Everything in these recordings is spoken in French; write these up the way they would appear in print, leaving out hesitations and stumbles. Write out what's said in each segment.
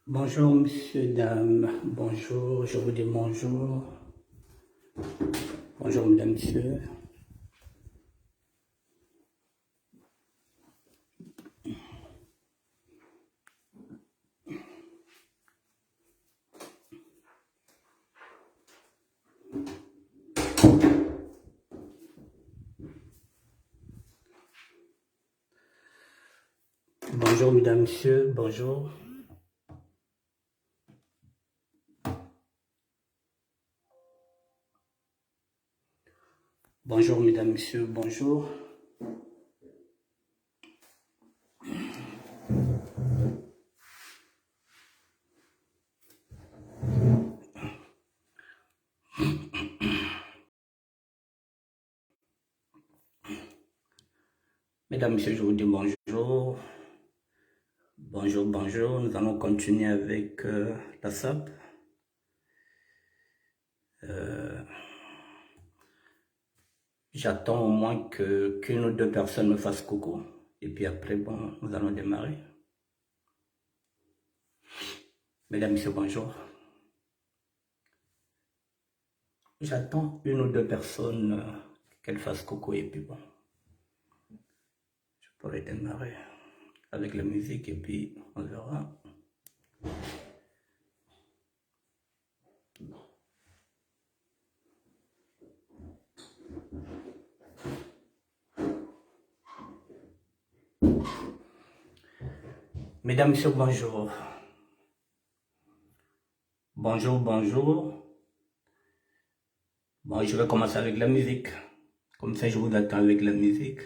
Bonjour, monsieur, dame. Bonjour, je vous dis bonjour. Bonjour, mesdames, messieurs. Bonjour, mesdames, messieurs. Bonjour. Bonjour, mesdames, messieurs. Bonjour. Mesdames, messieurs, je vous dis bonjour. Bonjour, bonjour. Nous allons continuer avec la SAP. J'attends au moins qu'une ou deux personnes me fassent coucou. Et puis après, bon, nous allons démarrer. Mesdames, messieurs, bonjour. J'attends une ou deux personnes qu'elles fassent coucou et puis bon, je pourrai démarrer avec la musique et puis on verra. Mesdames, messieurs, bonjour. Bonjour, bonjour. Bon, je vais commencer avec la musique. Comme ça, je vous attends avec la musique.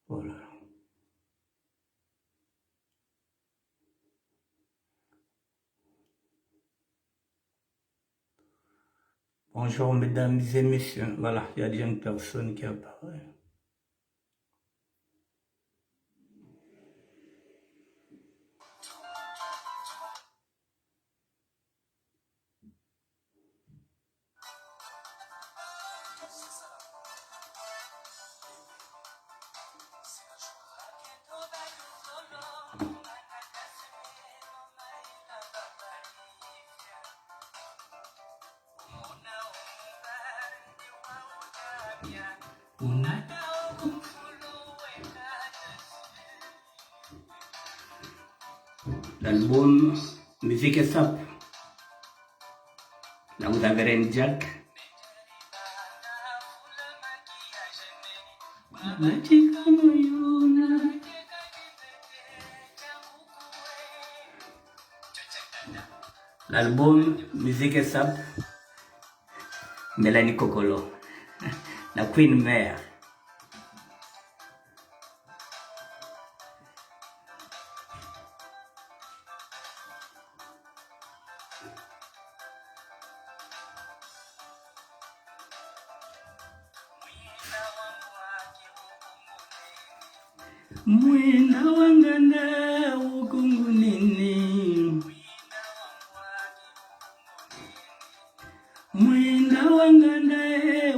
Voilà. Bonjour, mesdames et messieurs. Voilà, il y a déjà une personne qui apparaît. L'album Musique et Sap. Là, vous avez Ren Jack. L'album Musique et Sap. Mélanie Kokolo. La Queen Mère. Mwina wanganda ukungunini. Mwina wanganda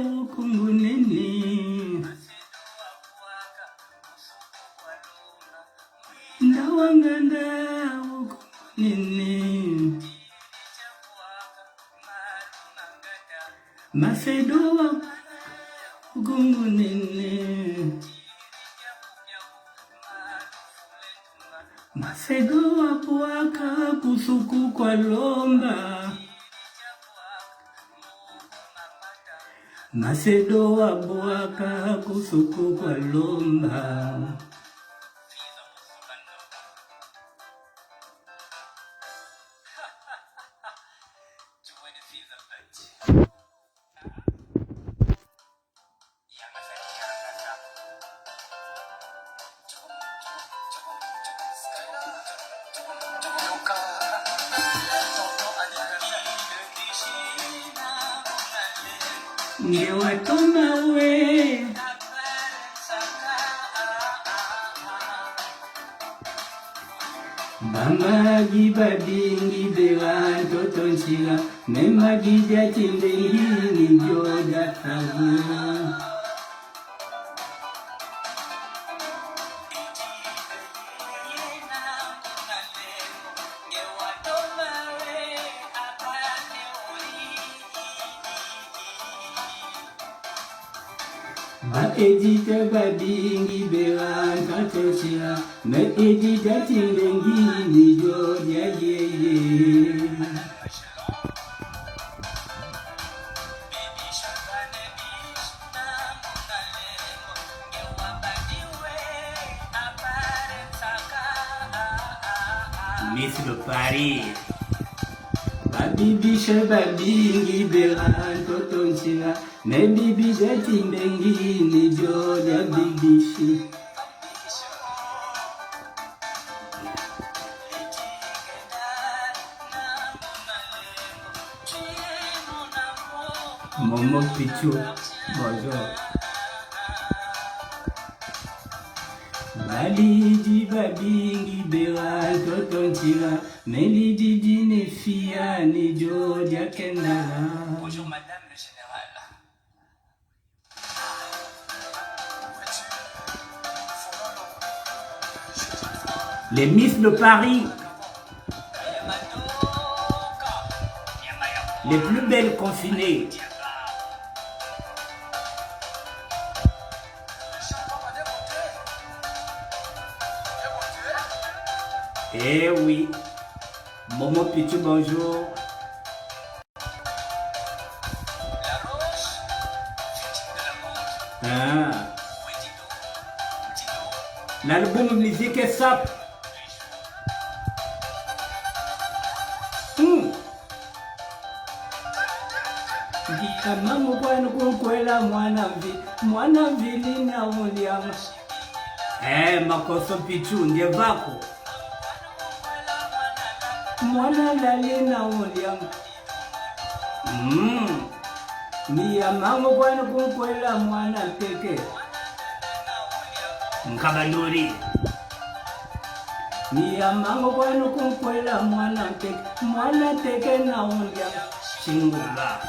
ukungunini. Mwina wanganda ukungunini. Macedo ukungunini. Macedo wapuaka kusuku kwa lomba. Macedo wapuaka kusuku kwa lomba. Ngewe toma we Bamba gibadingi bewa toto totonchila, mema gida tindengini joda tabu. Ba edita badingi beran katochila, me edita tindengini joda ye. Miss le Paris. Babibi shebabingi beran totonchila, me bibi jatindengi ni joda bibishi. Momo Pichu, bonjour. Balidi babingi beran totonchila, melidi dine fia ni jodia kendala. Bonjour madame le général. Les Miss de Paris, les plus belles confinées. Eh oui, Momo Pichu, bonjour. Ah. L'album musique est sap. Mamu kwanu kukwela mwana vili na uliama. Makoso Pichu ndiye vako. Mwana lali na uliama. Niya mamu kwanu kukwela mwana teke. Mkabaluri. Niya mamu kwanu kukwela mwana teke na uliama. Chingula.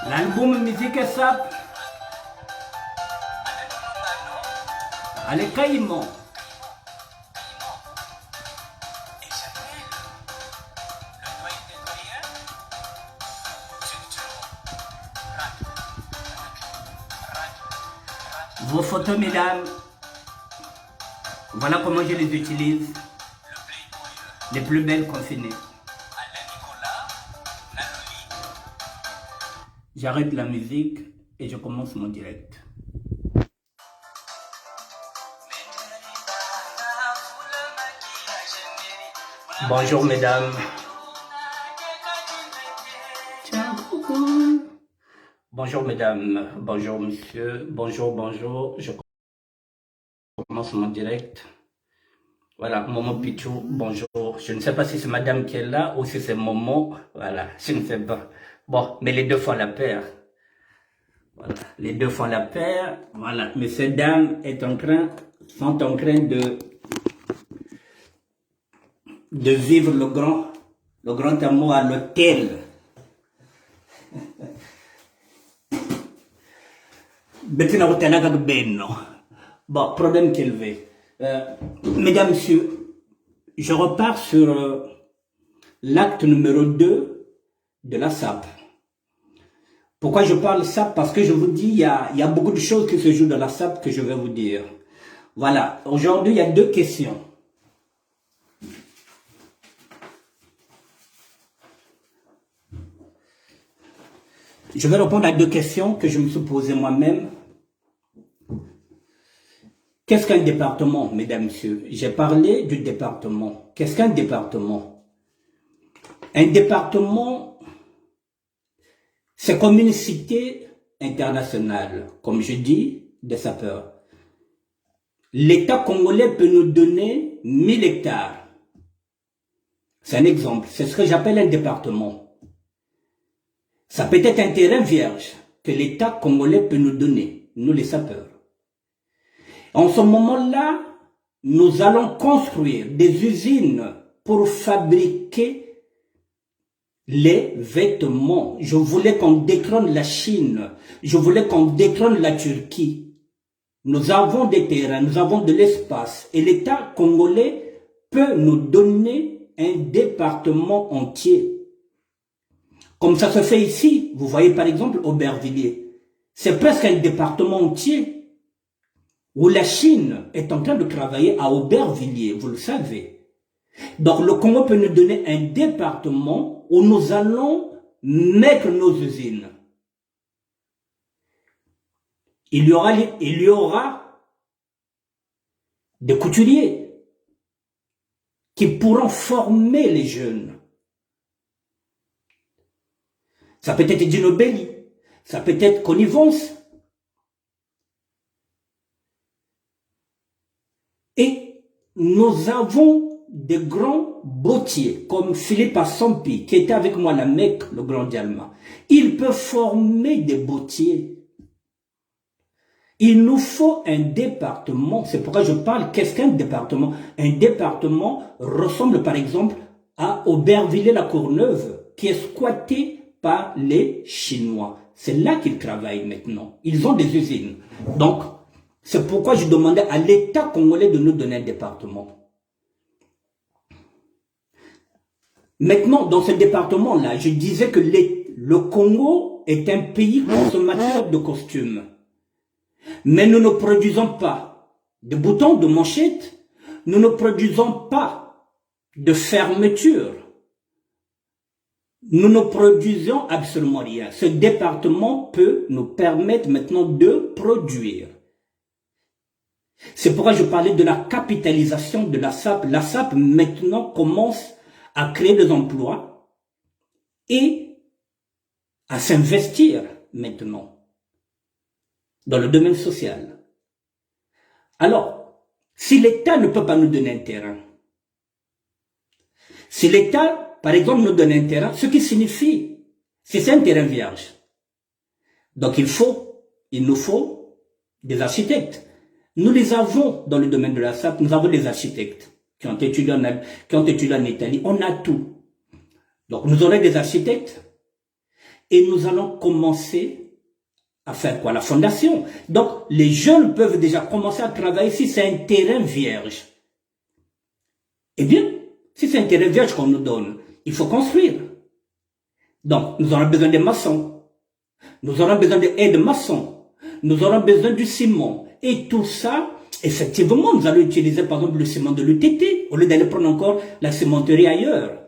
L'album musique sap. Allez, Caïman. Vos photos, mesdames, voilà comment je les utilise. Les plus belles confinées. J'arrête la musique et je commence mon direct. Bonjour mesdames. Bonjour mesdames, bonjour monsieur, bonjour. Je commence mon direct. Voilà, Momo Pichou, bonjour. Je ne sais pas si c'est madame qui est là ou si c'est Momo. Voilà, je ne sais pas. Bon, mais les deux font la paire. Voilà, les deux font la paire. Voilà, mais ces dames sont en train de vivre le grand amour à l'hôtel. Bon, problème élevé. Mesdames, messieurs, je repars sur l'acte numéro 2 de la SAP. Pourquoi je parle SAP? Parce que je vous dis, il y a beaucoup de choses qui se jouent dans la SAP que je vais vous dire. Voilà, aujourd'hui, il y a deux questions. Je vais répondre à deux questions que je me suis posées moi-même. Qu'est-ce qu'un département, mesdames, messieurs? J'ai parlé du département. Qu'est-ce qu'un département? Un département, c'est comme une cité internationale, comme je dis, des sapeurs. L'État congolais peut nous donner 1000 hectares. C'est un exemple. C'est ce que j'appelle un département. Ça peut être un terrain vierge que l'État congolais peut nous donner, nous les sapeurs. En ce moment-là, nous allons construire des usines pour fabriquer les vêtements. Je voulais qu'on détrône la Chine. Je voulais qu'on détrône la Turquie. Nous avons des terrains, nous avons de l'espace. Et l'État congolais peut nous donner un département entier. Comme ça se fait ici. Vous voyez par exemple Aubervilliers. C'est presque un département entier où la Chine est en train de travailler à Aubervilliers, vous le savez. Donc le Congo peut nous donner un département où nous allons mettre nos usines. Il y aura des couturiers qui pourront former les jeunes. Ça peut être Djinobeli, ça peut être Connivence. Et nous avons des grands bottiers, comme Philippe Assampi, qui était avec moi à la Mecque, le grand Dialma. Il peut former des bottiers. Il nous faut un département. C'est pourquoi je parle, qu'est-ce qu'un département? Un département ressemble par exemple à Aubervilliers-la-Courneuve, qui est squatté par les Chinois. C'est là qu'ils travaillent maintenant. Ils ont des usines. Donc, c'est pourquoi je demandais à l'État congolais de nous donner un département. Maintenant, dans ce département-là, je disais que le Congo est un pays consommateur de costumes. Mais nous ne produisons pas de boutons, de manchettes. Nous ne produisons pas de fermetures. Nous ne produisons absolument rien. Ce département peut nous permettre maintenant de produire. C'est pourquoi je parlais de la capitalisation de la SAP. La SAP maintenant commence à créer des emplois et à s'investir maintenant dans le domaine social. Alors, si l'État ne peut pas nous donner un terrain, si l'État, par exemple, nous donne un terrain, ce qui signifie, c'est un terrain vierge. Donc il nous faut des architectes. Nous les avons dans le domaine de la SAP, nous avons des architectes qui ont étudié en Italie, on a tout. Donc nous aurons des architectes et nous allons commencer à faire quoi? La fondation. Donc, les jeunes peuvent déjà commencer à travailler si c'est un terrain vierge. Eh bien, si c'est un terrain vierge qu'on nous donne, il faut construire. Donc, nous aurons besoin des maçons. Nous aurons besoin d'aides maçons. Nous aurons besoin du ciment. Et tout ça, effectivement, nous allons utiliser par exemple le ciment de l'UTT, au lieu d'aller prendre encore la cimenterie ailleurs.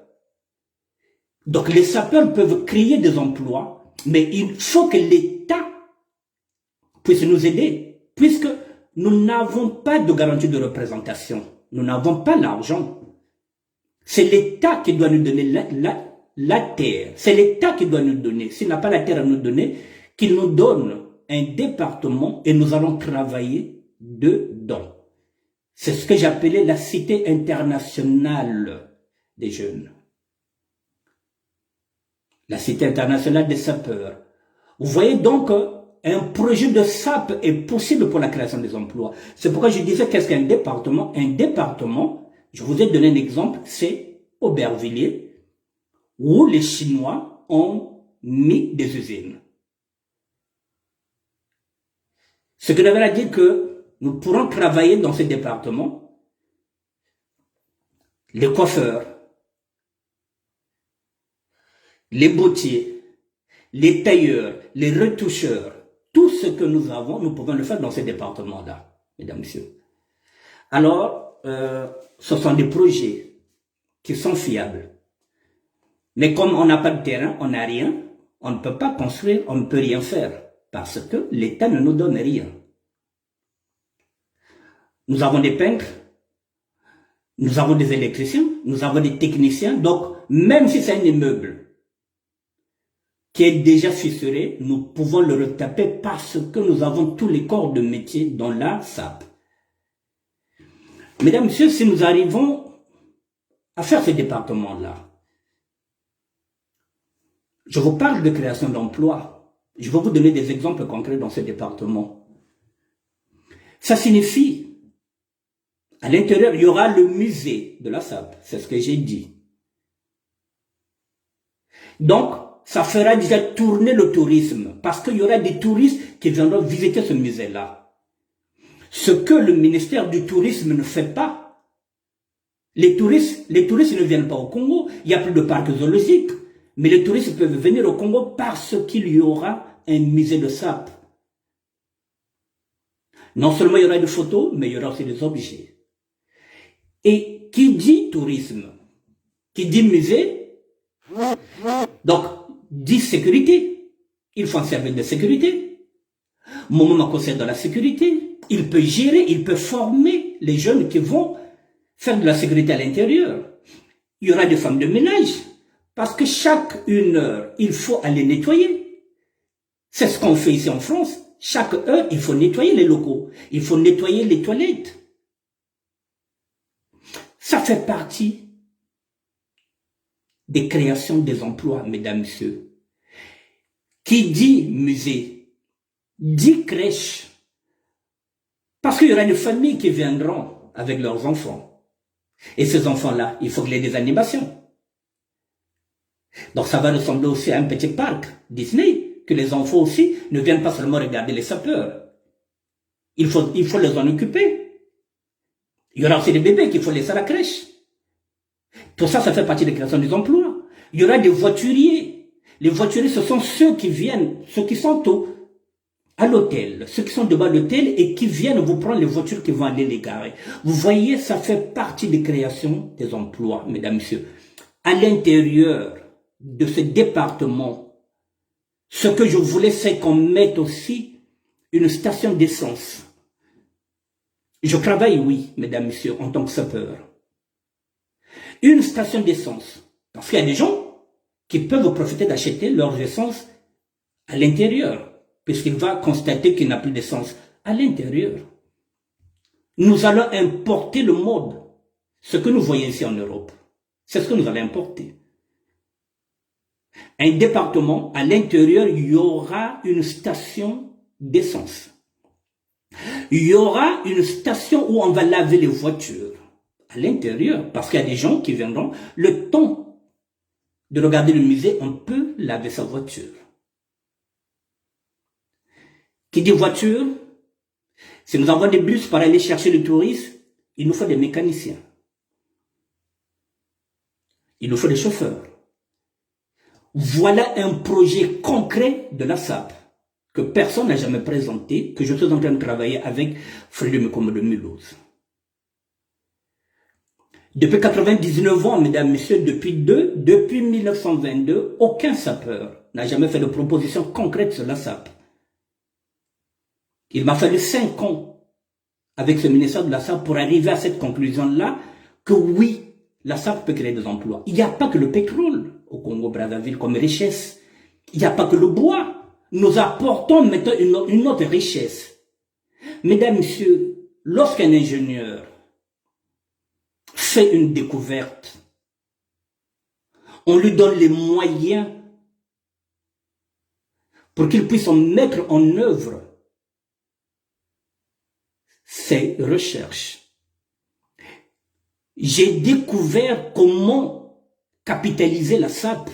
Donc, les sapeurs peuvent créer des emplois, mais il faut que l'État puisse nous aider, puisque nous n'avons pas de garantie de représentation. Nous n'avons pas l'argent. C'est l'État qui doit nous donner la terre. C'est l'État qui doit nous donner. S'il n'a pas la terre à nous donner, qu'il nous donne un département et nous allons travailler dedans. C'est ce que j'appelais la cité internationale des jeunes. La cité internationale des sapeurs. Vous voyez donc un projet de SAP est possible pour la création des emplois. C'est pourquoi je disais qu'est-ce qu'un département? Un département, je vous ai donné un exemple, c'est Aubervilliers, où les Chinois ont mis des usines. Ce qui veut dire que nous pourrons travailler dans ce département, les coiffeurs, les bottiers, les tailleurs, les retoucheurs, tout ce que nous avons, nous pouvons le faire dans ce département-là, mesdames, messieurs. Alors, ce sont des projets qui sont fiables. Mais comme on n'a pas de terrain, on n'a rien, on ne peut pas construire, on ne peut rien faire, parce que l'État ne nous donne rien. Nous avons des peintres, nous avons des électriciens, nous avons des techniciens, donc même si c'est un immeuble qui est déjà fissuré, nous pouvons le retaper parce que nous avons tous les corps de métier dans la SAP. Mesdames, Messieurs, si nous arrivons à faire ce département-là, je vous parle de création d'emplois. Je vais vous donner des exemples concrets dans ce département. Ça signifie, à l'intérieur, il y aura le musée de la SAP. C'est ce que j'ai dit. Donc, ça fera déjà tourner le tourisme, parce qu'il y aura des touristes qui viendront visiter ce musée-là. Ce que le ministère du Tourisme ne fait pas, les touristes ne viennent pas au Congo, il n'y a plus de parc zoologique, mais les touristes peuvent venir au Congo parce qu'il y aura un musée de SAP. Non seulement il y aura des photos, mais il y aura aussi des objets. Et qui dit tourisme, qui dit musée, donc dit sécurité. Il faut un service de sécurité. Mon moment conseille dans la sécurité. Il peut gérer, il peut former les jeunes qui vont faire de la sécurité à l'intérieur. Il y aura des femmes de ménage. Parce que chaque 1 heure, il faut aller nettoyer. C'est ce qu'on fait ici en France. Chaque heure, il faut nettoyer les locaux. Il faut nettoyer les toilettes. Ça fait partie des créations des emplois, mesdames, messieurs. Qui dit musée, dit crèche. Parce qu'il y aura des familles qui viendront avec leurs enfants. Et ces enfants-là, il faut qu'il y ait des animations. Donc ça va ressembler aussi à un petit parc Disney, que les enfants aussi ne viennent pas seulement regarder les sapeurs. Il faut les en occuper. Il y aura aussi des bébés qu'il faut laisser à la crèche. Tout ça, ça fait partie des créations des emplois. Il y aura des voituriers. Les voituriers, ce sont ceux qui viennent, ceux qui sont à l'hôtel, ceux qui sont devant l'hôtel et qui viennent vous prendre les voitures qui vont aller les garer. Vous voyez, ça fait partie des créations des emplois, mesdames, messieurs. À l'intérieur de ce département, ce que je voulais, c'est qu'on mette aussi une station d'essence. Je travaille, oui, mesdames, messieurs, en tant que sapeur. Une station d'essence. Parce qu'il y a des gens qui peuvent profiter d'acheter leurs essences à l'intérieur, puisqu'il va constater qu'il n'a plus d'essence à l'intérieur. Nous allons importer le mode. Ce que nous voyons ici en Europe, c'est ce que nous allons importer. Un département, à l'intérieur, il y aura une station d'essence. Il y aura une station où on va laver les voitures. À l'intérieur, parce qu'il y a des gens qui viendront, le temps de regarder le musée, on peut laver sa voiture. Qui dit voiture, si nous avons des bus pour aller chercher les touristes, il nous faut des mécaniciens. Il nous faut des chauffeurs. Voilà un projet concret de la SAP que personne n'a jamais présenté, que je suis en train de travailler avec Frédéric Mekomo de Mulhouse. Depuis 99 ans, mesdames, messieurs, depuis 1922, aucun sapeur n'a jamais fait de proposition concrète sur la SAP. Il m'a fallu 5 ans avec ce ministère de la SAP pour arriver à cette conclusion-là que oui, la SAP peut créer des emplois. Il n'y a pas que le pétrole au Congo-Brazzaville comme richesse. Il n'y a pas que le bois. Nous apportons maintenant une autre richesse. Mesdames, messieurs, lorsqu'un ingénieur fait une découverte, on lui donne les moyens pour qu'il puisse en mettre en œuvre ses recherches. J'ai découvert comment capitaliser la SAP.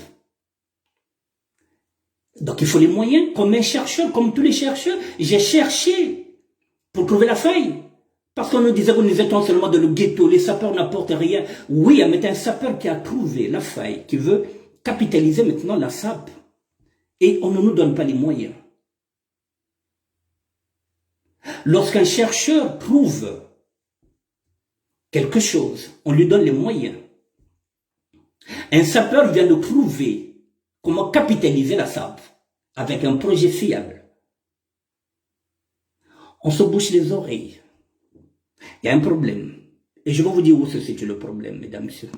Donc il faut les moyens, comme un chercheur, comme tous les chercheurs. J'ai cherché pour trouver la faille. Parce qu'on nous disait que nous étions seulement dans le ghetto, les sapeurs n'apportent rien. Oui, mais un sapeur qui a trouvé la faille, qui veut capitaliser maintenant la SAP. Et on ne nous donne pas les moyens. Lorsqu'un chercheur trouve quelque chose, on lui donne les moyens. Un sapeur vient de trouver comment capitaliser la SAP avec un projet fiable. On se bouche les oreilles. Il y a un problème. Et je vais vous dire où se situe le problème, mesdames, messieurs.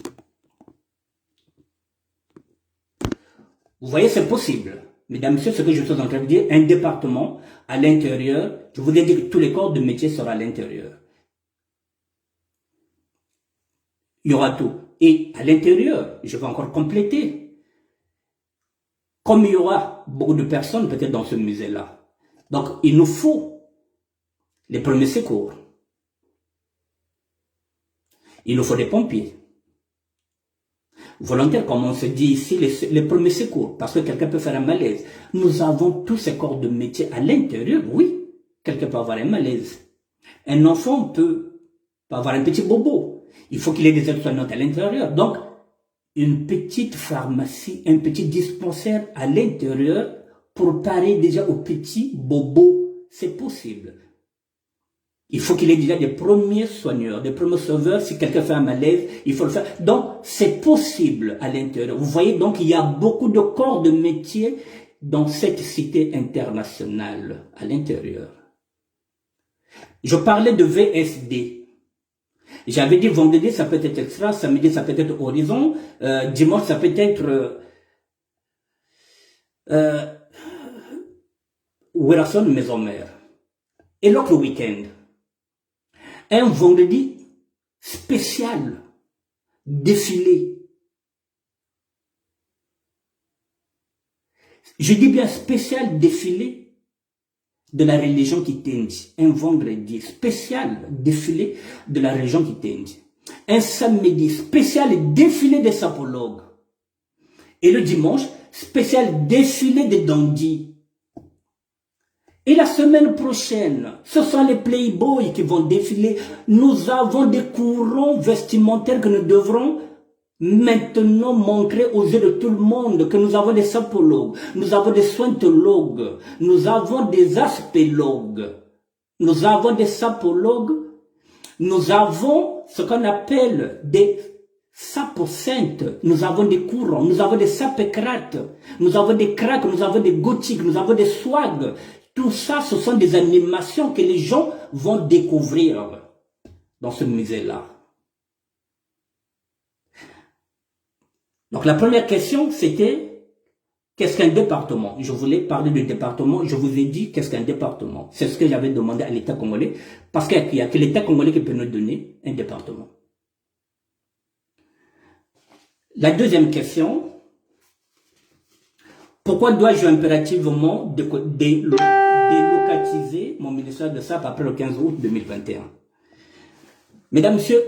Vous voyez, c'est possible. Mesdames, messieurs, ce que je suis en train de dire, un département à l'intérieur, je vous ai dit que tous les corps de métier seront à l'intérieur. Il y aura tout. Et à l'intérieur, je vais encore compléter. Comme il y aura beaucoup de personnes peut-être dans ce musée-là. Donc, il nous faut les premiers secours. Il nous faut des pompiers. Volontaires, comme on se dit ici, les premiers secours, parce que quelqu'un peut faire un malaise. Nous avons tous ces corps de métier à l'intérieur, oui. Quelqu'un peut avoir un malaise. Un enfant peut avoir un petit bobo. Il faut qu'il ait des aides-soignantes à l'intérieur. Donc, une petite pharmacie, un petit dispensaire à l'intérieur pour parer déjà aux petits bobos, c'est possible. Il faut qu'il ait déjà des premiers soigneurs, des premiers sauveurs. Si quelqu'un fait un malaise, il faut le faire. Donc, c'est possible à l'intérieur. Vous voyez, donc, il y a beaucoup de corps de métier dans cette cité internationale à l'intérieur. Je parlais de VSD. J'avais dit vendredi, ça peut être Extra, samedi, ça peut être Horizon, dimanche, ça peut être Werason Maison Mère. Et l'autre week-end, un vendredi spécial, défilé. Je dis bien spécial défilé de la religion Kitendi. Un vendredi spécial défilé de la religion Kitendi. Un samedi spécial défilé des sapologues. Et le dimanche, spécial défilé des dandys. Et la semaine prochaine, ce sont les playboys qui vont défiler. Nous avons des courants vestimentaires que nous devrons maintenant montrer aux yeux de tout le monde, que nous avons des sapologues, nous avons des sointologues, nous avons des aspélogues, nous avons des sapologues, nous avons ce qu'on appelle des sapocentes, nous avons des courants, nous avons des sapécrates, nous avons des cracks, nous avons des gothiques, nous avons des swags. Tout ça, ce sont des animations que les gens vont découvrir dans ce musée-là. Donc la première question, c'était qu'est-ce qu'un département? Je voulais parler du département, je vous ai dit qu'est-ce qu'un département. C'est ce que j'avais demandé à l'État congolais, parce qu'il n'y a que l'État congolais qui peut nous donner un département. La deuxième question, pourquoi dois-je impérativement délocaliser mon ministère de SAP après le 15 août 2021? Mesdames, Messieurs,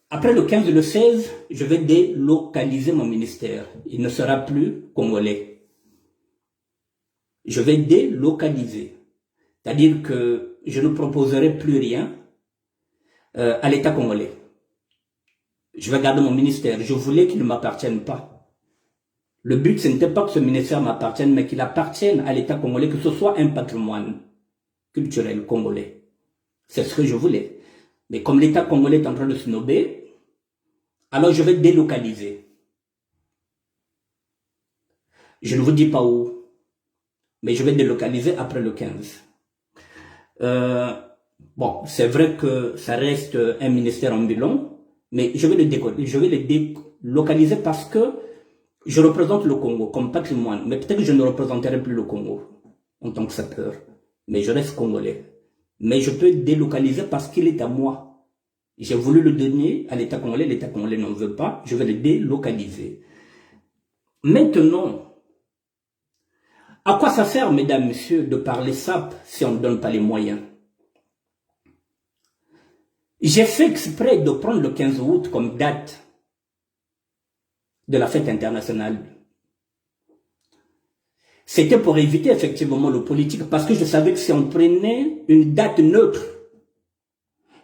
après le 15 et le 16, je vais délocaliser mon ministère. Il ne sera plus congolais. Je vais délocaliser. C'est-à-dire que je ne proposerai plus rien à l'État congolais. Je vais garder mon ministère. Je voulais qu'il ne m'appartienne pas. Le but, ce n'était pas que ce ministère m'appartienne, mais qu'il appartienne à l'État congolais, que ce soit un patrimoine culturel congolais. C'est ce que je voulais. Mais comme l'État congolais est en train de se nober, alors je vais délocaliser. Je ne vous dis pas où, mais je vais délocaliser après le 15. Bon, c'est vrai que ça reste un ministère ambulant, mais je vais le délocaliser parce que je représente le Congo comme patrimoine, mais peut-être que je ne représenterai plus le Congo en tant que sapeur, mais je reste congolais. Mais je peux délocaliser parce qu'il est à moi. J'ai voulu le donner à l'État congolais n'en veut pas, je vais le délocaliser. Maintenant, à quoi ça sert, mesdames, messieurs, de parler SAP si on ne donne pas les moyens? J'ai fait exprès de prendre le 15 août comme date de la fête internationale. C'était pour éviter effectivement le politique, parce que je savais que si on prenait une date neutre,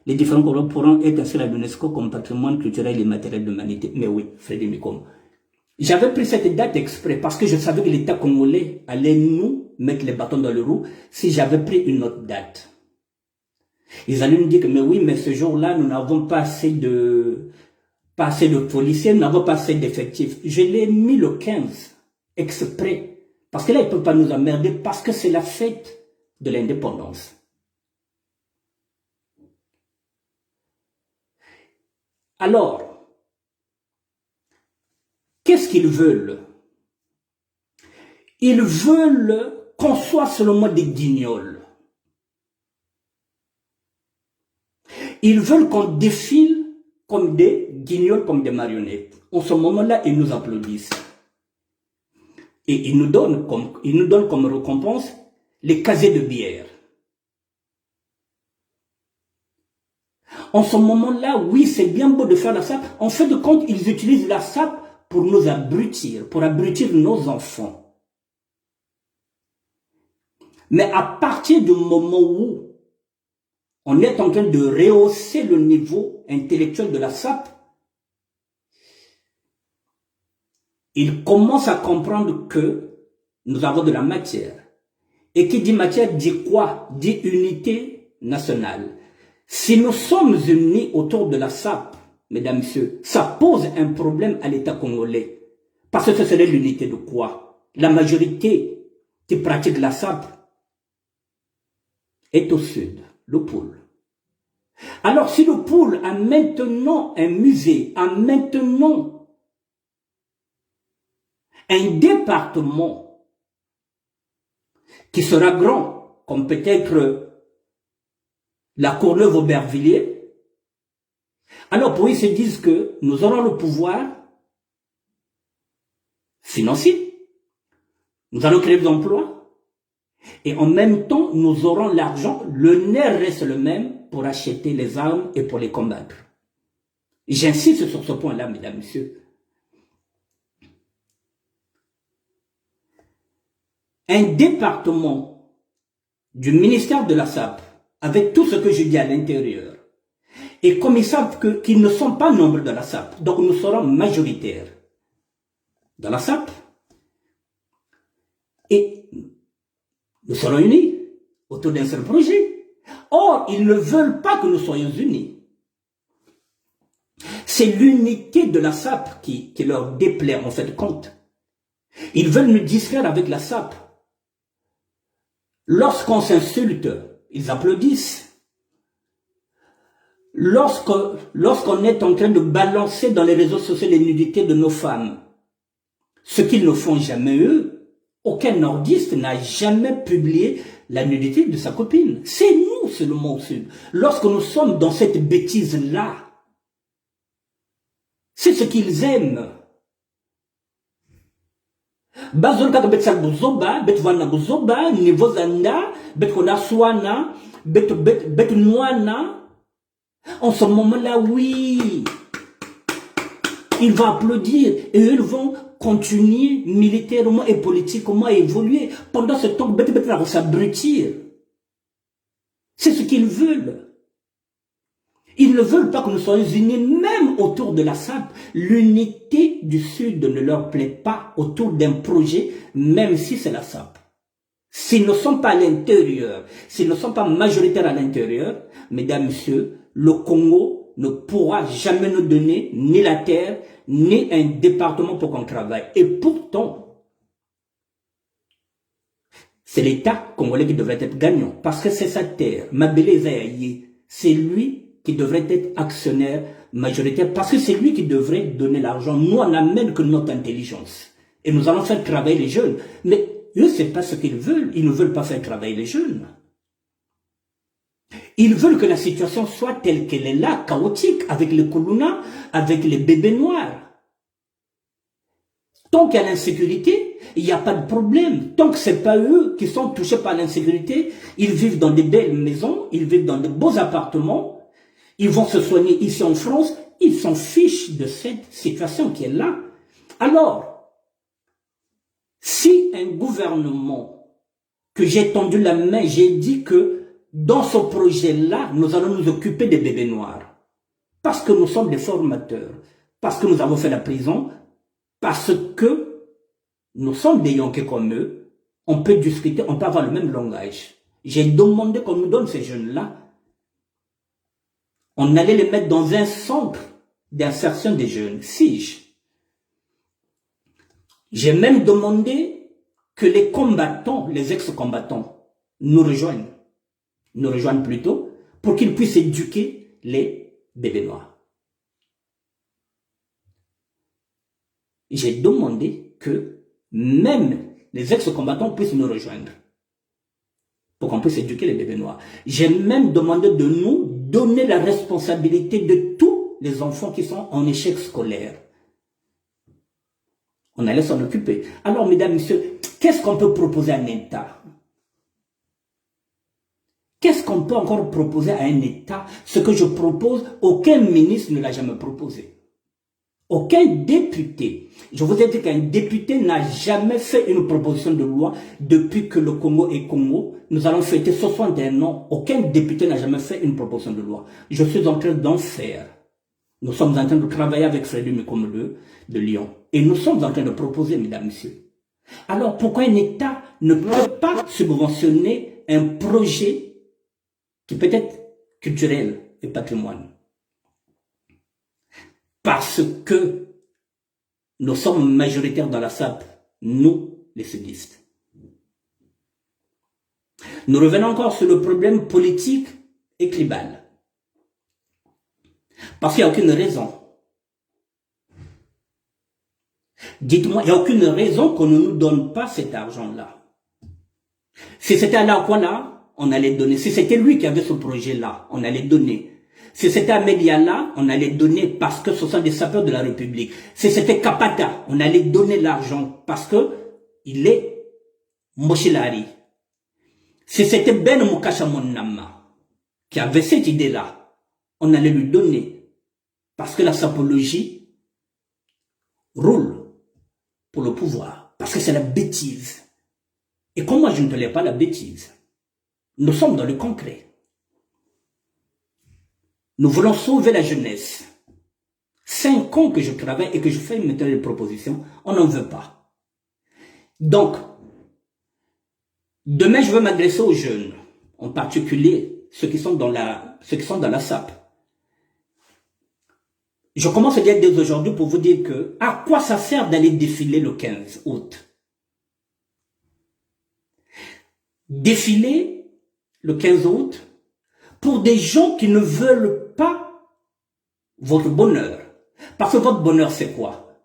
les différents groupes pourront être inscrits à l'UNESCO comme patrimoine culturel et matériel de l'humanité. Mais oui, Frédéric Mikom. J'avais pris cette date exprès parce que je savais que l'État congolais allait nous mettre les bâtons dans le roue si j'avais pris une autre date. Ils allaient nous dire que, mais oui, mais ce jour-là, nous n'avons pas assez de policiers, nous n'avons pas assez d'effectifs. Je l'ai mis le 15, exprès. Parce que là, ils ne peuvent pas nous emmerder, parce que c'est la fête de l'indépendance. Alors, qu'est-ce qu'ils veulent? Ils veulent qu'on soit seulement des guignols. Ils veulent qu'on défile comme des guignols, comme des marionnettes. En ce moment-là, ils nous applaudissent. Et ils nous donnent comme récompense les casiers de bière. En ce moment-là, oui, c'est bien beau de faire la SAP. En fait de compte, ils utilisent la SAP pour nous abrutir, pour abrutir nos enfants. Mais à partir du moment où on est en train de rehausser le niveau intellectuel de la SAP, ils commencent à comprendre que nous avons de la matière. Et qui dit matière dit quoi? Dit unité nationale. Si nous sommes unis autour de la SAP, mesdames, messieurs, ça pose un problème à l'État congolais. Parce que ce serait l'unité de quoi? La majorité qui pratique la SAP est au sud, le pôle. Alors si le pôle a maintenant un musée, a maintenant un département qui sera grand, comme peut-être la Courneuve-Aubervilliers, alors pour eux ils se disent que nous aurons le pouvoir financier, nous allons créer des emplois, et en même temps nous aurons l'argent, le nerf reste le même pour acheter les armes et pour les combattre. J'insiste sur ce point-là, mesdames, messieurs. Un département du ministère de la SAP, avec tout ce que je dis à l'intérieur, et comme ils savent qu'ils ne sont pas nombreux dans la SAP, donc nous serons majoritaires dans la SAP, et nous serons unis autour d'un seul projet. Or, ils ne veulent pas que nous soyons unis. C'est l'unité de la SAP qui leur déplaît en fait compte. Ils veulent nous distraire avec la SAP. Lorsqu'on s'insulte, ils applaudissent. Lorsqu'on est en train de balancer dans les réseaux sociaux les nudités de nos femmes, ce qu'ils ne font jamais eux, aucun nordiste n'a jamais publié la nudité de sa copine. C'est nous seulement au sud. Lorsque nous sommes dans cette bêtise-là, c'est ce qu'ils aiment. En ce moment-là, oui, il va applaudir et eux vont continuer militairement et politiquement à évoluer. Pendant ce temps, va s'abrutir. C'est ce qu'ils veulent. Ils ne veulent pas que nous soyons unis, même autour de la SAP. L'unité du Sud ne leur plaît pas autour d'un projet, même si c'est la SAP. S'ils ne sont pas à l'intérieur, s'ils ne sont pas majoritaires à l'intérieur, mesdames, messieurs, le Congo ne pourra jamais nous donner ni la terre, ni un département pour qu'on travaille. Et pourtant, c'est l'État congolais qui devrait être gagnant, parce que c'est sa terre. Mabele Zayaye, c'est lui qui devrait être actionnaire majoritaire, parce que c'est lui qui devrait donner l'argent. Nous, on n'amène que notre intelligence. Et nous allons faire travailler les jeunes. Mais eux, c'est pas ce qu'ils veulent. Ils ne veulent pas faire travailler les jeunes. Ils veulent que la situation soit telle qu'elle est là, chaotique, avec les Kuluna, avec les bébés noirs. Tant qu'il y a l'insécurité, il n'y a pas de problème. Tant que ce n'est pas eux qui sont touchés par l'insécurité, ils vivent dans des belles maisons, ils vivent dans de beaux appartements, ils vont se soigner ici en France, ils s'en fichent de cette situation qui est là. Alors, si un gouvernement, que j'ai tendu la main, j'ai dit que dans ce projet-là, nous allons nous occuper des bébés noirs. Parce que nous sommes des formateurs, parce que nous avons fait la prison, parce que nous sommes des Yonkés comme eux, on peut discuter, on peut avoir le même langage. J'ai demandé qu'on nous donne ces jeunes-là. On allait les mettre dans un centre d'insertion des jeunes, SIG. J'ai même demandé que les combattants, les ex-combattants, nous rejoignent plutôt, pour qu'ils puissent éduquer les bébés noirs. J'ai demandé que même les ex-combattants puissent nous rejoindre, pour qu'on puisse éduquer les bébés noirs. J'ai même demandé de nous donner la responsabilité de tous les enfants qui sont en échec scolaire. On allait s'en occuper. Alors, mesdames, messieurs, qu'est-ce qu'on peut proposer à un État? Qu'est-ce qu'on peut encore proposer à un État Ce que je propose, aucun ministre ne l'a jamais proposé. Aucun député. Je vous ai dit qu'un député n'a jamais fait une proposition de loi depuis que le Congo est Congo. Nous allons fêter 61 ans. Aucun député n'a jamais fait une proposition de loi. Je suis en train d'en faire. Nous sommes en train de travailler avec Frédéric Mikomele de Lyon. Et nous sommes en train de proposer, mesdames, messieurs. Alors, pourquoi un État ne peut pas subventionner un projet qui peut être culturel et patrimoine? Parce que nous sommes majoritaires dans la SAP, nous, les sudistes. Nous revenons encore sur le problème politique et tribal. Parce qu'il n'y a aucune raison. Dites-moi, il n'y a aucune raison qu'on ne nous donne pas cet argent-là. Si c'était à l'Aquana, on allait donner. Si c'était lui qui avait ce projet-là, on allait donner. Si c'était à Mediala, on allait donner parce que ce sont des sapeurs de la République. Si c'était Kapata, on allait donner l'argent parce que il est Moshilari. Si c'était Ben Mukashamonama qui avait cette idée-là, on allait lui donner parce que la sapologie roule pour le pouvoir. Parce que c'est la bêtise. Et comme moi je ne tolère pas la bêtise, nous sommes dans le concret. Nous voulons sauver la jeunesse. 5 ans que je travaille et que je fais maintenant des propositions, on n'en veut pas. Donc, demain je veux m'adresser aux jeunes, en particulier ceux qui sont dans la SAP. Je commence à dire dès aujourd'hui pour vous dire que à quoi ça sert d'aller défiler le 15 août? Défiler le 15 août pour des gens qui ne veulent pas votre bonheur. Parce que votre bonheur, c'est quoi?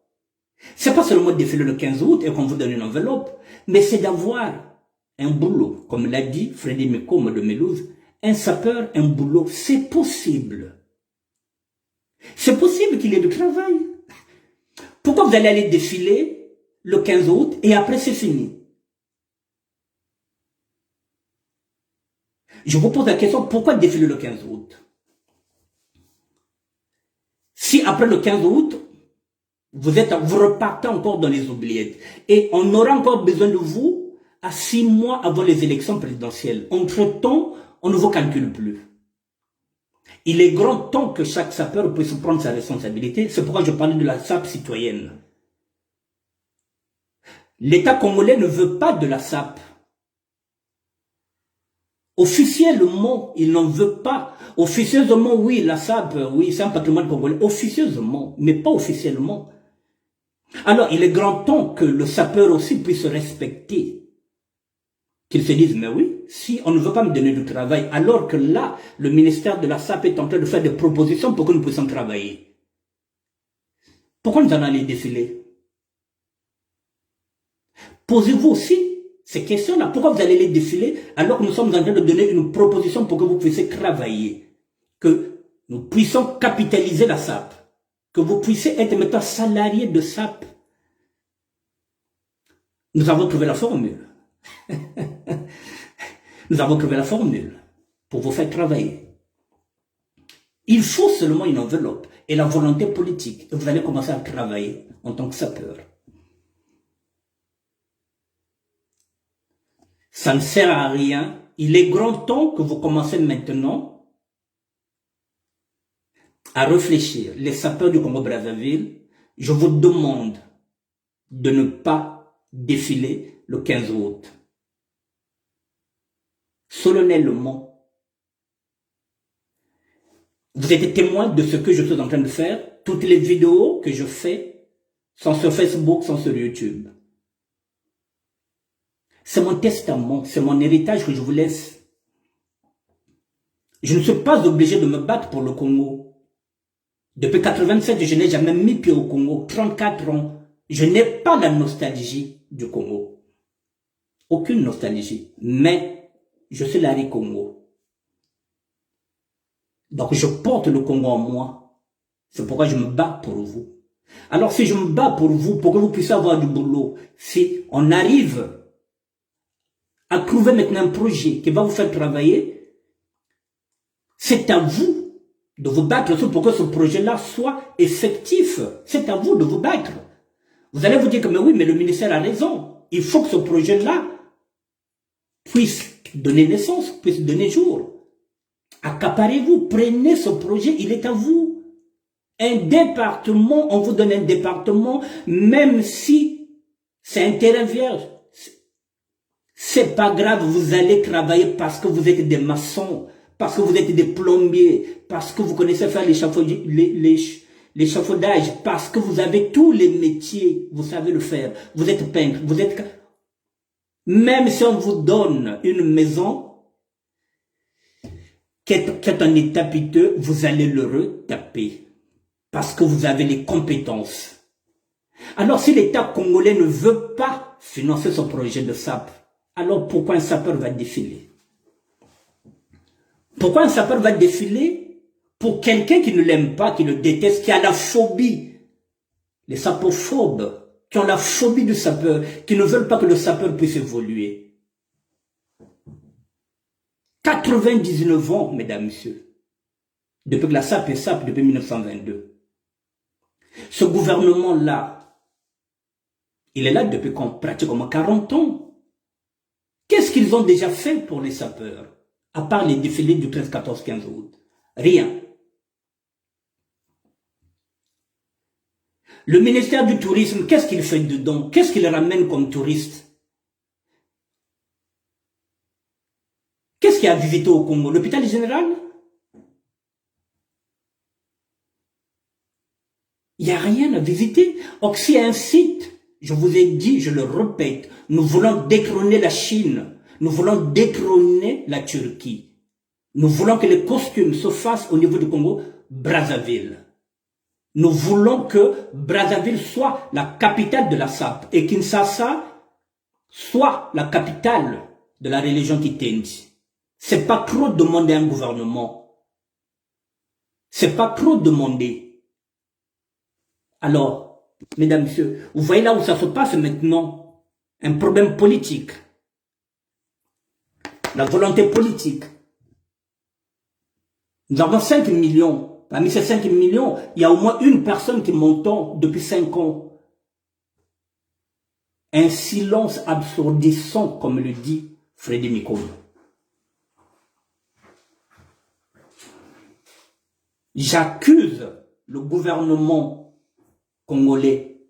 C'est pas seulement de défiler le 15 août et qu'on vous donne une enveloppe, mais c'est d'avoir un boulot. Comme l'a dit Frédéric Mikomele de Melouse, un sapeur, un boulot, c'est possible. C'est possible qu'il y ait du travail. Pourquoi vous allez aller défiler le 15 août et après c'est fini? Je vous pose la question, pourquoi défiler le 15 août? Si après le 15 août, vous repartez encore dans les oubliettes et on aura encore besoin de vous à 6 mois avant les élections présidentielles. Entre-temps, on ne vous calcule plus. Il est grand temps que chaque sapeur puisse prendre sa responsabilité. C'est pourquoi je parlais de la SAP citoyenne. L'État congolais ne veut pas de la SAP. Officiellement, il n'en veut pas. Officieusement, oui, la SAP, oui, c'est un patrimoine congolais. Officieusement, mais pas officiellement. Alors, il est grand temps que le sapeur aussi puisse respecter. Qu'il se dise, mais oui, si on ne veut pas me donner du travail, alors que là, le ministère de la SAP est en train de faire des propositions pour que nous puissions travailler. Pourquoi nous allons aller défiler? Posez-vous aussi ces questions-là. Pourquoi vous allez les défiler alors que nous sommes en train de donner une proposition pour que vous puissiez travailler, que nous puissions capitaliser la SAP, que vous puissiez être maintenant salarié de SAP. Nous avons trouvé la formule. Nous avons trouvé la formule pour vous faire travailler. Il faut seulement une enveloppe et la volonté politique. Et vous allez commencer à travailler en tant que sapeur. Ça ne sert à rien. Il est grand temps que vous commencez maintenant à réfléchir. Les sapeurs du Congo-Brazzaville, je vous demande de ne pas défiler le 15 août. Solennellement. Vous êtes témoin de ce que je suis en train de faire. Toutes les vidéos que je fais sont sur Facebook, sont sur YouTube. C'est mon testament, c'est mon héritage que je vous laisse. Je ne suis pas obligé de me battre pour le Congo. Depuis 87, je n'ai jamais mis pied au Congo. 34 ans, je n'ai pas la nostalgie du Congo. Aucune nostalgie. Mais je suis l'Ari Congo. Donc je porte le Congo en moi. C'est pourquoi je me bats pour vous. Alors si je me bats pour vous, pour que vous puissiez avoir du boulot, si on arrive à trouver maintenant un projet qui va vous faire travailler, c'est à vous de vous battre pour que ce projet-là soit effectif. C'est à vous de vous battre. Vous allez vous dire que mais oui, mais le ministère a raison. Il faut que ce projet-là puisse donner naissance, puisse donner jour. Accaparez-vous, prenez ce projet, il est à vous. Un département, on vous donne un département, même si c'est un terrain vierge. C'est pas grave, vous allez travailler parce que vous êtes des maçons, parce que vous êtes des plombiers, parce que vous connaissez faire l'échafaudage, parce que vous avez tous les métiers, vous savez le faire. Vous êtes peintre, vous êtes... Même si on vous donne une maison qui est en état piteux, vous allez le retaper. Parce que vous avez les compétences. Alors si l'État congolais ne veut pas financer ce projet de SAP, alors pourquoi un sapeur va défiler? Pourquoi un sapeur va défiler pour quelqu'un qui ne l'aime pas, qui le déteste, qui a la phobie? Les sapophobes, qui ont la phobie du sapeur, qui ne veulent pas que le sapeur puisse évoluer. 99 ans, mesdames, messieurs, depuis que la SAP est SAP, depuis 1922. Ce gouvernement-là, il est là depuis pratiquement 40 ans. Qu'est-ce qu'ils ont déjà fait pour les sapeurs, à part les défilés du 13, 14, 15 août? Rien. Le ministère du Tourisme, qu'est-ce qu'il fait dedans? Qu'est-ce qu'il ramène comme touriste? Qu'est-ce qu'il a visité au Congo? L'hôpital général? Il n'y a rien à visiter. Or, s'il y a un site, je vous ai dit, je le répète, nous voulons détrôner la Chine, nous voulons détrôner la Turquie. Nous voulons que les costumes se fassent au niveau du Congo, Brazzaville. Nous voulons que Brazzaville soit la capitale de la SAP et Kinshasa soit la capitale de la religion Kitendi. C'est pas trop demander à un gouvernement. C'est pas trop demander. Alors, mesdames, messieurs, vous voyez là où ça se passe maintenant. Un problème politique. La volonté politique. Nous avons 5 millions. Parmi ces 5 millions, il y a au moins une personne qui m'entend depuis 5 ans. Un silence absourdissant, comme le dit Freddy Mikolo. J'accuse le gouvernement congolais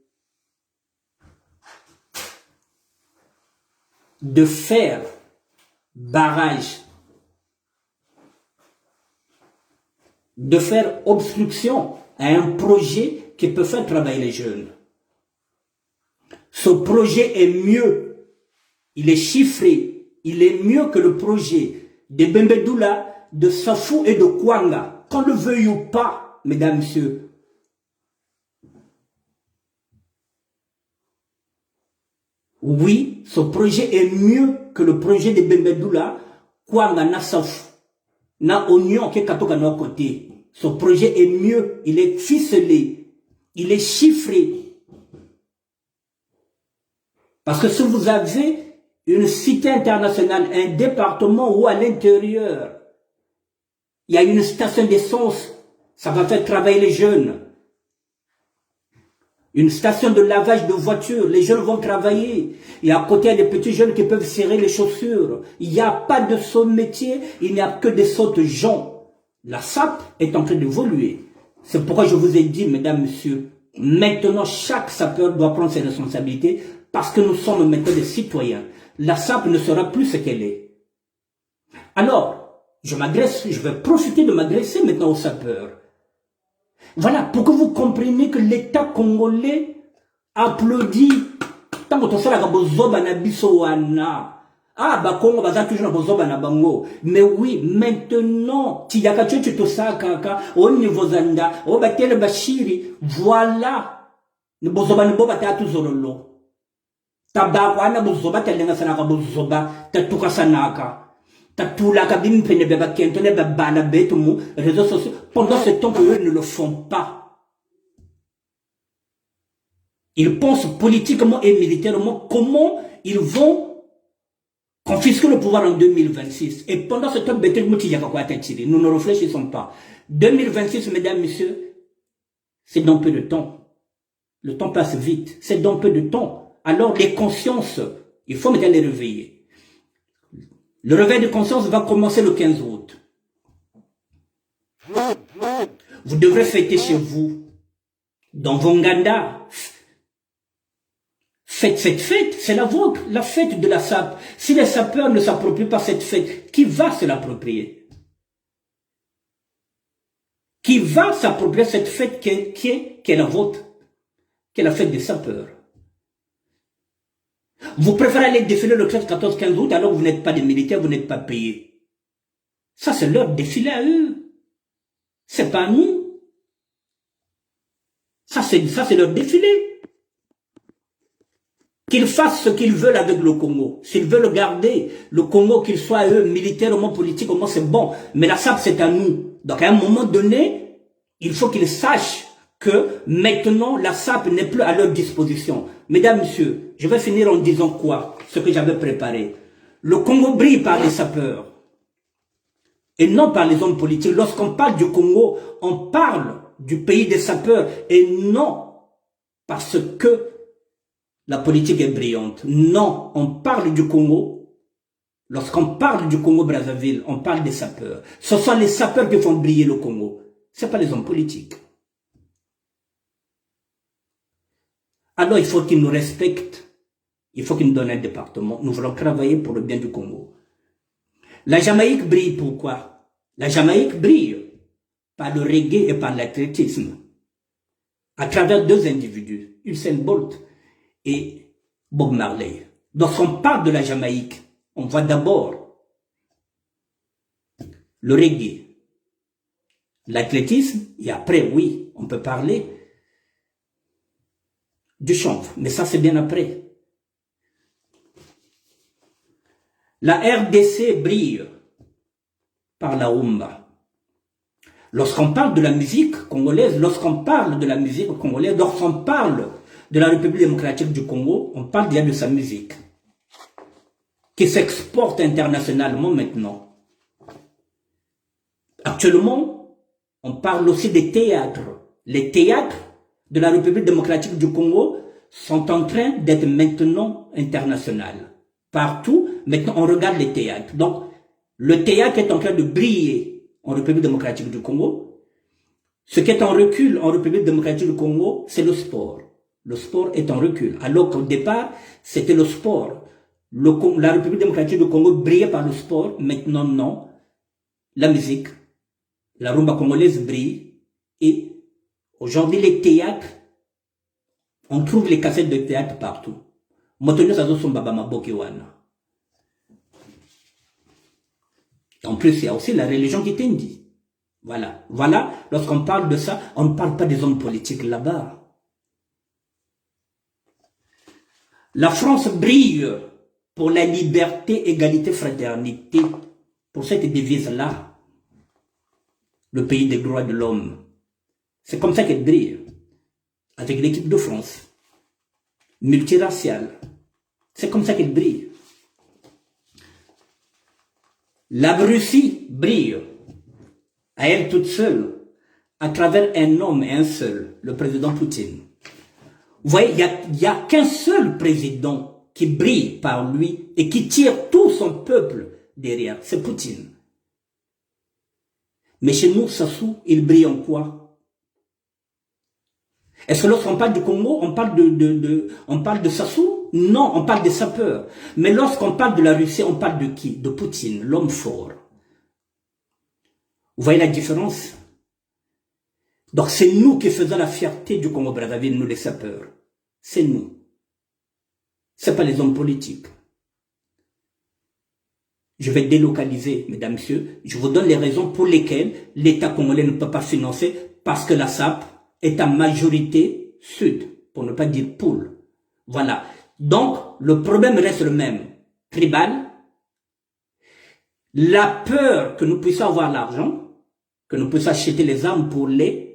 de faire barrage, de faire obstruction à un projet qui peut faire travailler les jeunes. Ce projet est mieux, il est chiffré, il est mieux que le projet de Bembedoula, de Safou et de Kwanga. Qu'on le veuille ou pas, mesdames, messieurs. Oui, ce projet est mieux que le projet de Bembedoula, Kwanga na Safou, na Oignon qui est à côté. Ce projet est mieux, il est ficelé, il est chiffré. Parce que si vous avez une cité internationale, un département ou à l'intérieur, il y a une station d'essence, ça va faire travailler les jeunes. Une station de lavage de voitures, les jeunes vont travailler. Et à côté, il y a des petits jeunes qui peuvent serrer les chaussures. Il n'y a pas de saut métier, il n'y a que des sautes gens. La SAP est en train d'évoluer. C'est pourquoi je vous ai dit, mesdames, messieurs, maintenant chaque sapeur doit prendre ses responsabilités parce que nous sommes maintenant des citoyens. La SAP ne sera plus ce qu'elle est. Alors, je vais profiter de m'adresser maintenant aux sapeurs. Voilà, pour que vous compreniez que l'État congolais applaudit. Tant que tu sais la bozoba na biso wana. Ah, bah Congo baza toujours na bozoba na bango. Mais oui, maintenant, tiyaka tu to kaka, au niveau zanda, au batele bashiri, voilà. Ne bozoba ne boba ta tuzololo. Tabakwa na bozoba telenga sanaka bozoba, tatuka sanaka. Réseaux sociaux, pendant ce temps qu'eux ne le font pas. Ils pensent politiquement et militairement comment ils vont confisquer le pouvoir en 2026. Et pendant ce temps, nous ne réfléchissons pas. 2026, mesdames, messieurs, c'est dans peu de temps. Le temps passe vite, c'est dans peu de temps. Alors les consciences, il faut maintenant les réveiller. Le réveil de conscience va commencer le 15 août. Vous devrez fêter chez vous, dans vos Nganda. Faites cette fête, c'est la vôtre, la fête de la SAP. Si les sapeurs ne s'approprient pas cette fête, qui va se l'approprier? Qui va s'approprier cette fête qui est la vôtre, qui est la fête des sapeurs? Vous préférez aller défiler le 13, 14, 15 août alors que vous n'êtes pas des militaires, vous n'êtes pas payés. Ça, c'est leur défilé à eux. C'est pas à nous. Ça, c'est leur défilé. Qu'ils fassent ce qu'ils veulent avec le Congo. S'ils veulent garder le Congo, qu'il soit eux, militairement, politiquement, c'est bon. Mais la SAP, c'est à nous. Donc, à un moment donné, il faut qu'ils sachent que maintenant, la SAP n'est plus à leur disposition. Mesdames, messieurs, je vais finir en disant quoi? Ce que j'avais préparé. Le Congo brille par les sapeurs. Et non par les hommes politiques. Lorsqu'on parle du Congo, on parle du pays des sapeurs. Et non parce que la politique est brillante. Non, on parle du Congo. Lorsqu'on parle du Congo-Brazzaville, on parle des sapeurs. Ce sont les sapeurs qui font briller le Congo. Ce n'est pas les hommes politiques. Alors il faut qu'ils nous respectent. Il faut qu'ils nous donnent un département. Nous voulons travailler pour le bien du Congo. La Jamaïque brille pourquoi? La Jamaïque brille par le reggae et par l'athlétisme. À travers deux individus, Usain Bolt et Bob Marley. Lorsqu'on parle de la Jamaïque, on voit d'abord le reggae, l'athlétisme, et après, oui, on peut parler du chanvre, mais ça c'est bien après. La RDC brille par la rumba. Lorsqu'on parle de la musique congolaise, lorsqu'on parle de la République démocratique du Congo, on parle bien de sa musique, qui s'exporte internationalement maintenant. Actuellement, on parle aussi des théâtres. Les théâtres de la République démocratique du Congo sont en train d'être maintenant internationaux. Partout, maintenant on regarde les théâtres. Donc, le théâtre est en train de briller en République démocratique du Congo. Ce qui est en recul en République démocratique du Congo, c'est le sport. Le sport est en recul. Alors qu'au départ, c'était le sport. La République démocratique du Congo brillait par le sport. Maintenant, non. La musique, la rumba congolaise brille. Et aujourd'hui, les théâtres, on trouve les cassettes de théâtre partout. En plus, il y a aussi la religion qui t'indie. Voilà. Voilà, lorsqu'on parle de ça, on ne parle pas des hommes politiques là-bas. La France brille pour la liberté, égalité, fraternité. Pour cette devise-là. Le pays des droits de l'homme. C'est comme ça qu'elle brille. Avec l'équipe de France. Multiraciale. C'est comme ça qu'elle brille. La Russie brille. À elle toute seule. À travers un homme et un seul. Le président Poutine. Vous voyez, il n'y a qu'un seul président qui brille par lui et qui tire tout son peuple derrière. C'est Poutine. Mais chez nous, Sassou, il brille en quoi? Est-ce que lorsqu'on parle du Congo, on parle de Sassou? Non, on parle des sapeurs. Mais lorsqu'on parle de la Russie, on parle de qui? De Poutine, l'homme fort. Vous voyez la différence? Donc c'est nous qui faisons la fierté du Congo-Brazzaville, nous les sapeurs. C'est nous. Ce n'est pas les hommes politiques. Je vais délocaliser, mesdames, messieurs. Je vous donne les raisons pour lesquelles l'État congolais ne peut pas financer, parce que la SAP est à majorité sud, pour ne pas dire poule. Voilà. Donc, le problème reste le même. Tribal. La peur que nous puissions avoir l'argent, que nous puissions acheter les armes pour les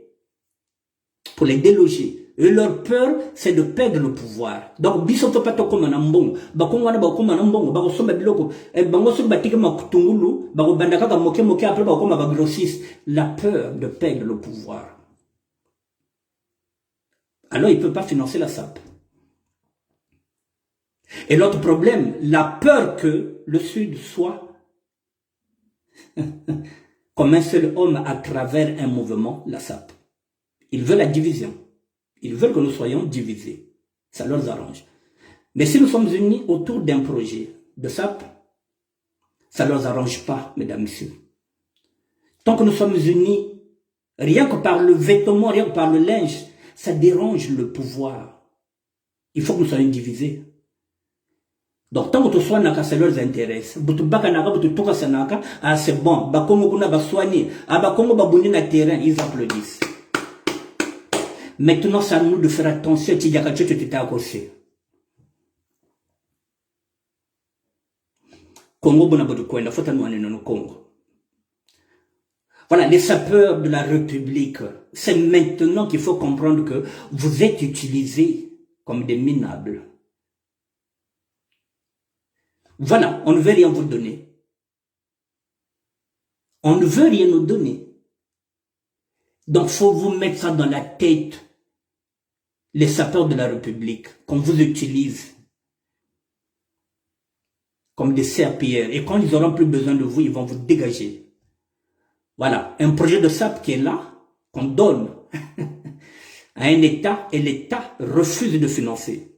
déloger. Et leur peur, c'est de perdre le pouvoir. Donc, biso to pato comme un ambon. Bakon wana ba comme un ambon. Bako somba biloko. Et bango so batike ma kutungulu. Bako bandaka ka moke moke après bako ma grossiste. La peur de perdre le pouvoir. Alors, il ne peut pas financer la SAP. Et l'autre problème, la peur que le Sud soit comme un seul homme à travers un mouvement, la SAP. Ils veulent la division. Ils veulent que nous soyons divisés. Ça leur arrange. Mais si nous sommes unis autour d'un projet de SAP, ça ne leur arrange pas, mesdames, messieurs. Tant que nous sommes unis, rien que par le vêtement, rien que par le linge, ça dérange le pouvoir. Il faut que nous soyons divisés. Donc, tant que tu sois naka, ça leur intéresse. Ah, c'est bon. Ils applaudissent. Maintenant, c'est à nous de faire attention. Congo, Congo. Voilà, les sapeurs de la République, c'est maintenant qu'il faut comprendre que vous êtes utilisés comme des minables. Voilà, on ne veut rien vous donner. On ne veut rien nous donner. Donc, il faut vous mettre ça dans la tête, les sapeurs de la République, qu'on vous utilise comme des serpillères. Et quand ils n'auront plus besoin de vous, ils vont vous dégager. Voilà, un projet de SAP qui est là, qu'on donne à un État, et l'État refuse de financer.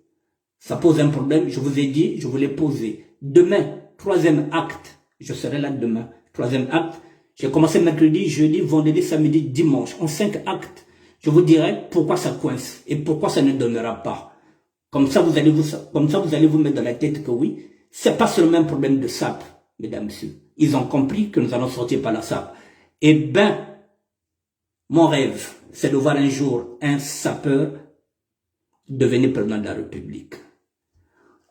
Ça pose un problème, je vous ai dit, je vous l'ai posé. Demain, 3e acte, je serai là demain, 3e acte. J'ai commencé mercredi, jeudi, vendredi, samedi, dimanche. En 5 actes, je vous dirai pourquoi ça coince et pourquoi ça ne donnera pas. Comme ça, vous allez vous mettre dans la tête que oui, c'est pas seulement un problème de SAP, mesdames, messieurs. Ils ont compris que nous allons sortir par la SAP. Eh ben, mon rêve, c'est de voir un jour un sapeur devenir président de la République.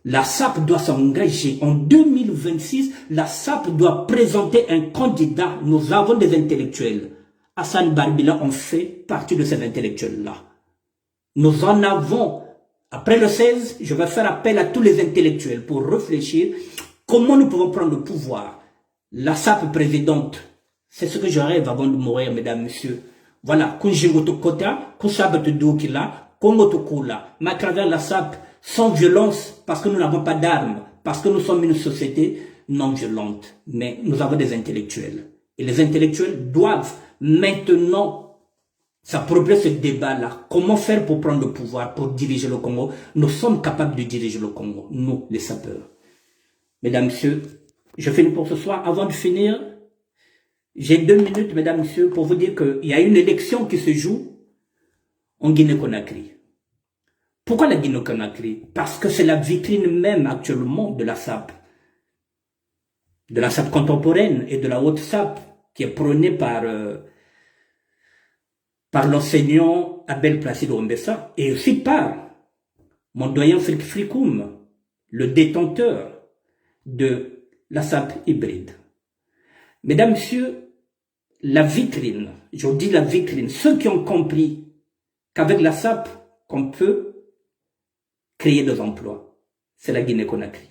La SAP doit s'engager. En 2026, la SAP doit présenter un candidat. Nous avons des intellectuels. Hassan Barbila, on fait partie de ces intellectuels-là. Nous en avons. Après le 16, je vais faire appel à tous les intellectuels pour réfléchir comment nous pouvons prendre le pouvoir. La SAP présidente, c'est ce que je rêve avant de mourir, mesdames, messieurs. Voilà. Kunjingoto Kota, Kusabat Doukila, Kongoto Kula, mais à travers la SAP, sans violence, parce que nous n'avons pas d'armes, parce que nous sommes une société non violente. Mais nous avons des intellectuels. Et les intellectuels doivent maintenant s'approprier ce débat-là. Comment faire pour prendre le pouvoir, pour diriger le Congo? Nous sommes capables de diriger le Congo, nous, les sapeurs. Mesdames, messieurs, je finis pour ce soir. Avant de finir, j'ai 2 minutes, mesdames, messieurs, pour vous dire qu'il y a une élection qui se joue en Guinée-Conakry. Pourquoi la Guinée-Conakry? Parce que c'est la vitrine même actuellement de la SAP. De la SAP contemporaine et de la haute SAP qui est prônée par l'enseignant Abel Placide Oumbessa et aussi par mon doyen Frik Frikoum, le détenteur de la SAP hybride. Mesdames, messieurs, la vitrine, je dis la vitrine, ceux qui ont compris qu'avec la SAP, qu'on peut créer des emplois, c'est la Guinée-Conakry.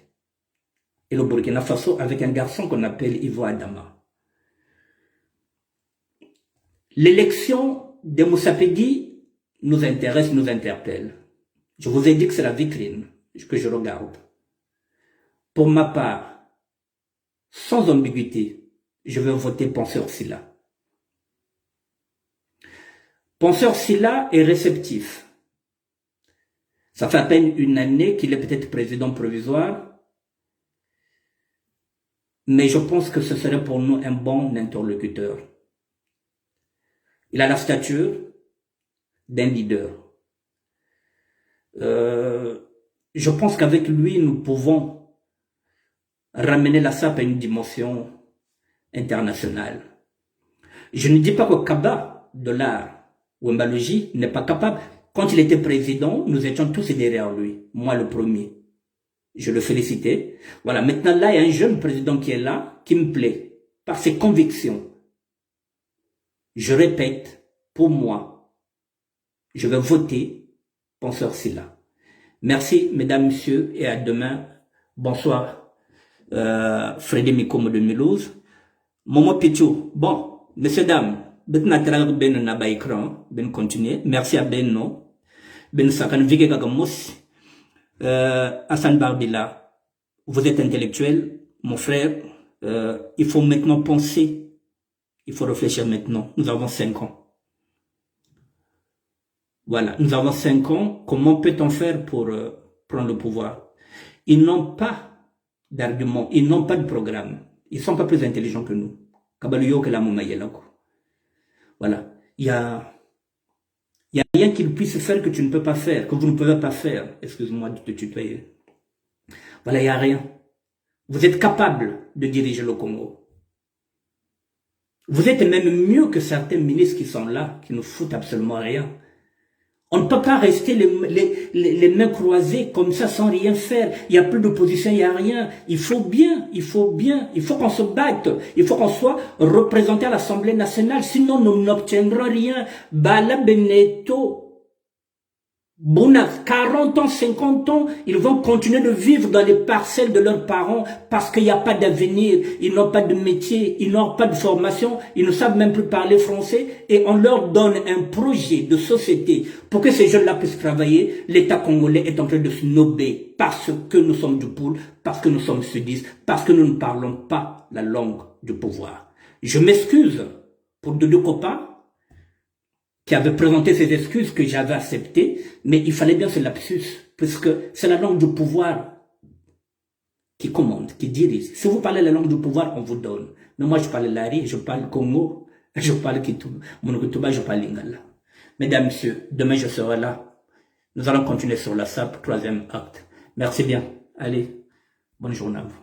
Et le Burkina Faso avec un garçon qu'on appelle Ivo Adama. L'élection de Moussa Peggy nous intéresse, nous interpelle. Je vous ai dit que c'est la vitrine que je regarde. Pour ma part, sans ambiguïté, je vais voter Penseur Sylla. Penseur Sylla est réceptif. Ça fait à peine une année qu'il est peut-être président provisoire, mais je pense que ce serait pour nous un bon interlocuteur. Il a la stature d'un leader. Je pense qu'avec lui, nous pouvons ramener la SAP à une dimension internationale. Je ne dis pas que Kaba de l'art ou Mbalogi n'est pas capable. Quand il était président, nous étions tous derrière lui. Moi, le premier. Je le félicitais. Voilà. Maintenant, là, il y a un jeune président qui est là, qui me plaît. Par ses convictions. Je répète, pour moi, je vais voter Penseur Silla. Merci, mesdames, messieurs, et à demain. Bonsoir, Frédéric Mikomo de Mulhouse. Momo Pichou. Bon, messieurs, dames, ben na ba écran, ben continuer. Merci à Benno. Ben Sakan Vige Gagamos. Hassan Barbila, vous êtes intellectuel, mon frère. Il faut maintenant penser. Il faut réfléchir maintenant. Nous avons 5 ans. Voilà, nous avons 5 ans. Comment peut-on faire pour prendre le pouvoir? Ils n'ont pas d'argument, ils n'ont pas de programme. Ils ne sont pas plus intelligents que nous. Voilà. Il y a rien qu'ils puissent faire que tu ne peux pas faire, que vous ne pouvez pas faire. Excuse-moi de te tutoyer. Voilà, il n'y a rien. Vous êtes capable de diriger le Congo. Vous êtes même mieux que certains ministres qui sont là, qui ne foutent absolument rien. On ne peut pas rester les mains croisées comme ça sans rien faire. Il n'y a plus d'opposition, il n'y a rien. Il faut qu'on se batte. Il faut qu'on soit représenté à l'Assemblée nationale. Sinon, nous n'obtiendrons rien. Bala Beneto, Bouna, 40 ans, 50 ans, ils vont continuer de vivre dans les parcelles de leurs parents parce qu'il n'y a pas d'avenir, ils n'ont pas de métier, ils n'ont pas de formation, ils ne savent même plus parler français et on leur donne un projet de société pour que ces jeunes-là puissent travailler. L'État congolais est en train de se nober parce que nous sommes du poule, parce que nous sommes sudistes, parce que nous ne parlons pas la langue du pouvoir. Je m'excuse pour deux copains qui avait présenté ces excuses que j'avais acceptées, mais il fallait bien ce lapsus, puisque c'est la langue du pouvoir qui commande, qui dirige. Si vous parlez la langue du pouvoir, on vous donne. Mais moi, je parle Lari, je parle Congo, je parle Monokutuba, je parle Lingala. Mesdames, messieurs, demain je serai là. Nous allons continuer sur la SAP, 3e acte. Merci bien. Allez, bonne journée à vous.